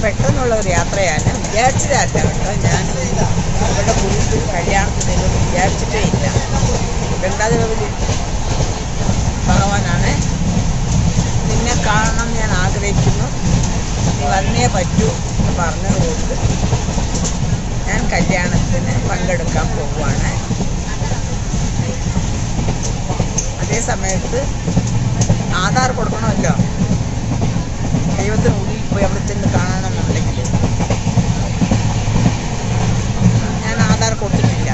പെട്ടെന്നുള്ള ഒരു യാത്രയാണ്. വിചാരിച്ചതല്ല കേട്ടോ. ഞാൻ ഇവിടെ പോയിട്ട് കല്യാണത്തിനൊന്നും വിചാരിച്ചിട്ടേ ഇല്ല. ബംഗാളൂരിൽ ഭഗവാനാണ് നിന്നെ കാണണം ഞാൻ ആഗ്രഹിക്കുന്നു, നീ വന്നേ പറ്റൂ എന്ന് പറഞ്ഞതുകൊണ്ട് ഞാൻ കല്യാണത്തിന് പങ്കെടുക്കാൻ പോവുകയാണ്. അതേ സമയത്ത് ആധാർ കൊടുക്കണമല്ലോ. ദൈവത്തിനുള്ളിൽ പോയി അവിടെ ചെന്ന് കാണണമെന്നുണ്ടെങ്കിൽ ഞാൻ ആധാർ കൊടുത്തിട്ടില്ല.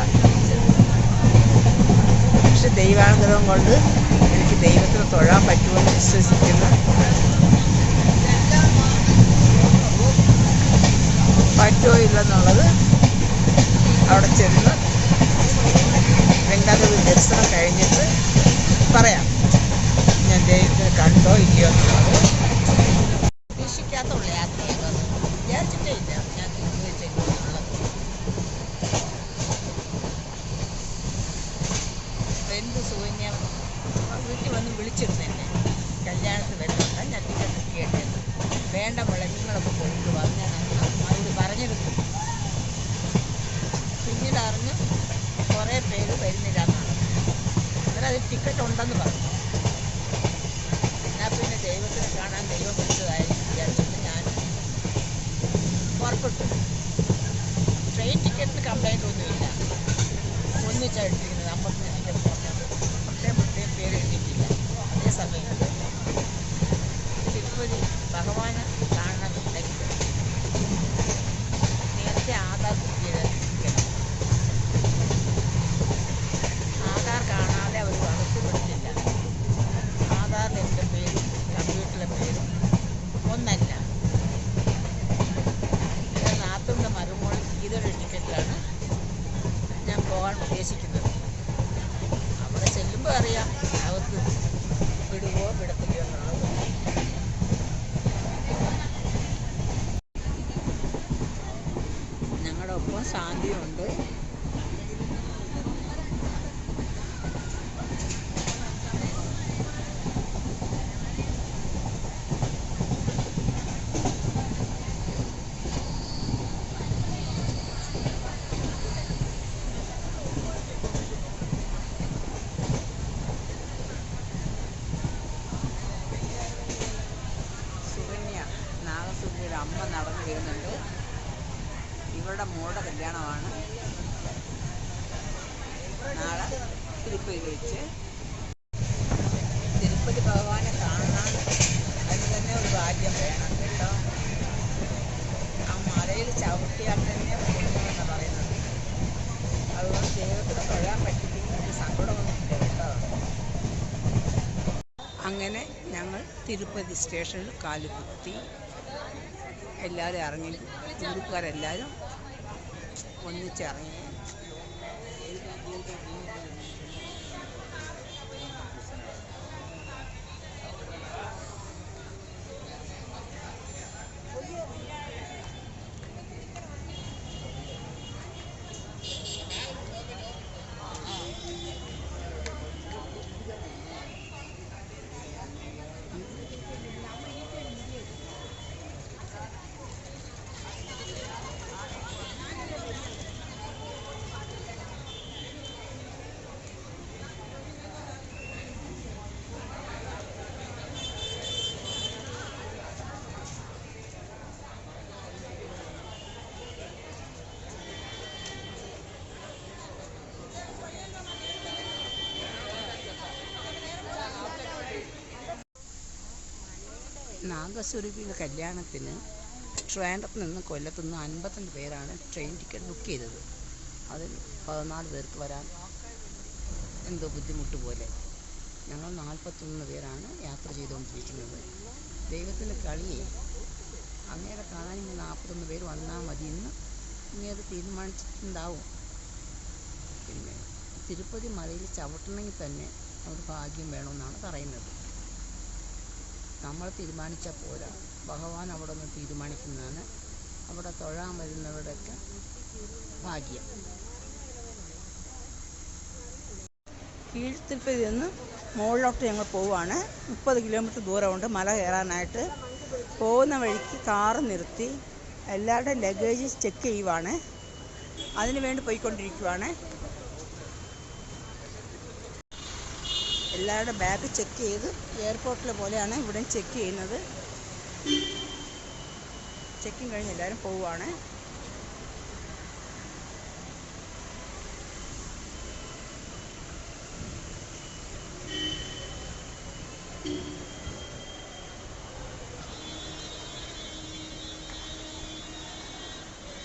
പക്ഷെ ദൈവാനുഗ്രഹം കൊണ്ട് എനിക്ക് ദൈവത്തിന് തൊഴാൻ പറ്റുമെന്ന് വിശ്വസിക്കുന്നു. പറ്റുമോ ഇല്ലെന്നുള്ളത് അവിടെ ചെന്ന് ബംഗാളൂർ ദർശനം കഴിഞ്ഞിട്ട് പറയാം ഞാൻ ദൈവത്തിന് കണ്ടോ ഇല്ലയോ എന്നുള്ളത്. പ്രതീക്ഷിക്കാത്തുള്ള യാത്രയാണ്. വിചാരിച്ചിട്ടേ ഇല്ല ഞാൻ ചെല്ലുമെന്നുള്ളത്. ഫ്രണ്ട് സുകന്യ വീട്ടിൽ വന്ന് വിളിച്ചിരുന്നു എന്നെ, കല്യാണത്തിന് വരുന്നുണ്ട്, ഞാൻ ടിക്കറ്റ് ബുക്ക് ചെയ്യേണ്ടത്. വേണ്ട മോളെ നിങ്ങളൊക്കെ പോയിട്ട് വന്ന് ഞാൻ അവരോട് പറഞ്ഞിരുന്നു. പിന്നീട് അറിഞ്ഞു കുറേ പേര് വരുന്നില്ല എന്നാണ്. അന്നേരം അത് ടിക്കറ്റ് ഉണ്ടെന്ന് പറഞ്ഞു. എന്നാൽ പിന്നെ ദൈവത്തിനെ കാണാൻ ദൈവം വിളിച്ചതായിരിക്കും വിചാരിച്ചിട്ട് ഞാൻ പുറപ്പെട്ടു. ട്രെയിൻ ടിക്കറ്റിന് കംപ്ലൈൻ്റ് ഒന്നുമില്ല, ഒന്നിച്ചായിട്ടിരിക്കുന്നത്. അമ്പത്തിന് ടിക്കറ്റ് പറഞ്ഞത് പ്രത്യേകം പേര് എഴുതിയിട്ടില്ല. അതേസമയം തിരുപ്പതി ഭഗവാനെ കാണണമെന്നുണ്ടെങ്കിൽ നേരത്തെ ആധാർ ബുക്ക് ചെയ്തിരിക്കണം. ആധാർ കാണാതെ അവർ അകത്ത് വിടുന്നില്ല. ആധാറിൽ എൻ്റെ പേരും കമ്പ്യൂട്ടറിലെ പേരും ഒന്നല്ല. എൻ്റെ നാത്തൂൻ്റെ മരുമോൾ ഗീതയുടെ ടിക്കറ്റിലാണ് ഞാൻ പോകാൻ ഉദ്ദേശിക്കുന്നത്. അവിടെ ചെല്ലുമ്പോൾ അറിയാം അകത്ത് വിടുവോ വിടത്തില്ലയോ എന്നുള്ളത്. ഞങ്ങളുടെ ഒപ്പം ശാന്തിയുണ്ട്. നാഗസുന്ദരിയുടെ അമ്മ നടന്നു വരുന്നുണ്ട്. ഇവരുടെ മോളുടെ കല്യാണമാണ് നാളെ തിരുപ്പതി വെച്ച്. തിരുപ്പതി ഭഗവാനെ കാണാൻ അതിന് തന്നെ ഒരു ഭാഗ്യം വേണം കേട്ടോ. ആ മലയിൽ ചവിട്ടിയാൽ തന്നെ പൊന്നുമെന്നാണ് പറയുന്നത്. അതുകൊണ്ട് ദൈവത്തിന് തൊഴാൻ പറ്റിയില്ലെങ്കിൽ എനിക്ക് സങ്കടമൊന്നുമില്ല കേട്ടോ. അങ്ങനെ ഞങ്ങൾ തിരുപ്പതി സ്റ്റേഷനിൽ കാലുകുത്തി. എല്ലാവരും ഇറങ്ങി, ഹിന്ദുക്കാരെല്ലാവരും ഒന്നിച്ചിറങ്ങി. നാഗസ്വരൂപിയുടെ കല്യാണത്തിന് ട്രിവാൻഡ്രത്ത് നിന്ന് കൊല്ലത്തു നിന്ന് 52 പേരാണ് ട്രെയിൻ ടിക്കറ്റ് ബുക്ക് ചെയ്തത്. അതിൽ 14 പേർക്ക് വരാൻ എന്തോ ബുദ്ധിമുട്ട് പോലെ. ഞങ്ങൾ 41 പേരാണ് യാത്ര ചെയ്തുകൊണ്ടിരിക്കുന്നത്. ദൈവത്തിൻ്റെ കളിയെ അങ്ങേരെ കാണാൻ 41 പേര് വന്നാൽ മതിയെന്ന് ഇങ്ങനെ തീരുമാനിച്ചിട്ടുണ്ടാവും. പിന്നെ തിരുപ്പതി മലയിൽ ചവിട്ടണമെങ്കിൽ തന്നെ ഒരു ഭാഗ്യം വേണമെന്നാണ് പറയുന്നത്. നമ്മൾ തീരുമാനിച്ചാൽ പോരാ, ഭഗവാൻ അവിടെ നിന്ന് തീരുമാനിക്കുന്നതാണ്. അവിടെ തൊഴാൻ വരുന്നവരുടെയൊക്കെ ഭാഗ്യം. കീഴ്ത്തിരുപ്പതി നിന്ന് മുകളിലോട്ട് ഞങ്ങൾ പോവുകയാണ്. 30 കിലോമീറ്റർ ദൂരമുണ്ട് മല കയറാനായിട്ട്. പോകുന്ന വഴിക്ക് കാറ് നിർത്തി എല്ലാവരുടെ ലഗേജ് ചെക്ക് ചെയ്യുവാണ്. അതിന് വേണ്ടി പോയിക്കൊണ്ടിരിക്കുവാണ്. എല്ലാവരുടെ ബാഗ് ചെക്ക് ചെയ്ത് എയർപോർട്ടിലെ പോലെയാണ് ഇവിടെ ചെക്ക് ചെയ്യുന്നത്. ചെക്കിങ് കഴിഞ്ഞ് എല്ലാവരും പോവുകയാണ്.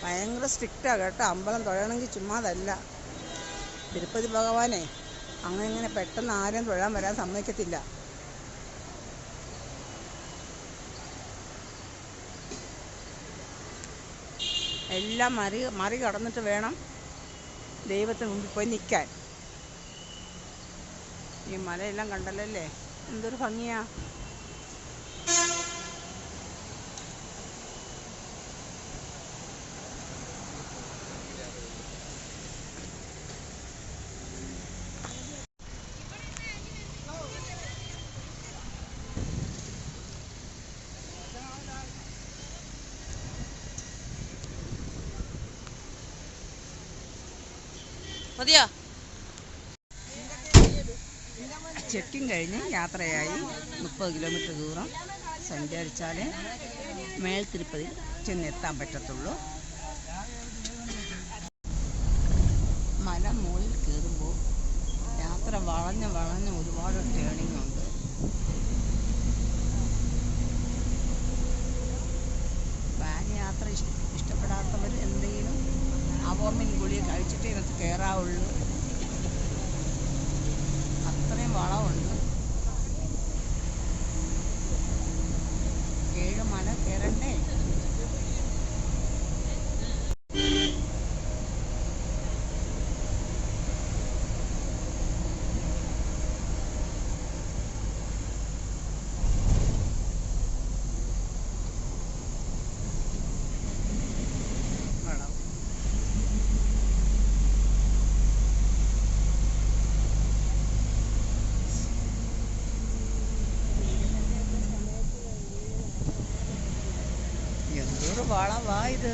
ഭയങ്കര സ്ട്രിക്റ്റാണ് കേട്ടോ. അമ്പലം തൊഴണമെങ്കിൽ ചുമ്മാതല്ല. തിരുപ്പതി ഭഗവാനെ അങ്ങനെ പെട്ടെന്ന് ആരും തൊഴാൻ വരാൻ സമ്മതിക്കത്തില്ല. എല്ലാം മറികടന്നിട്ട് വേണം ദൈവത്തിന് മുമ്പിൽ പോയി നിൽക്കാൻ. ഈ മലയെല്ലാം കണ്ടല്ലേ, എന്തൊരു ഭംഗിയാ. മതിയോ? ചെക്കിങ് കഴിഞ്ഞ് യാത്രയായി 30 കിലോമീറ്റർ ദൂരം സഞ്ചരിച്ചാലേ മേൽ തിരുപ്പതി ചെന്നെത്താൻ പറ്റത്തുള്ളൂ. മല മുകളിൽ കയറുമ്പോൾ യാത്ര വളഞ്ഞ് ഒരുപാട് ടേണിംഗ് ഉണ്ട്. വാൻ യാത്ര ഇഷ്ടപ്പെടാത്തവർ എന്തെങ്കിലും അവോമിൻ ഗുളിക കഴിച്ചിട്ടേ ഇതിനകത്ത് കയറാവുള്ളൂ. അത്രയും വളമുണ്ട്. 7 മല കയറണ്ടേ. എന്തൊരു വളവാ ഇത്.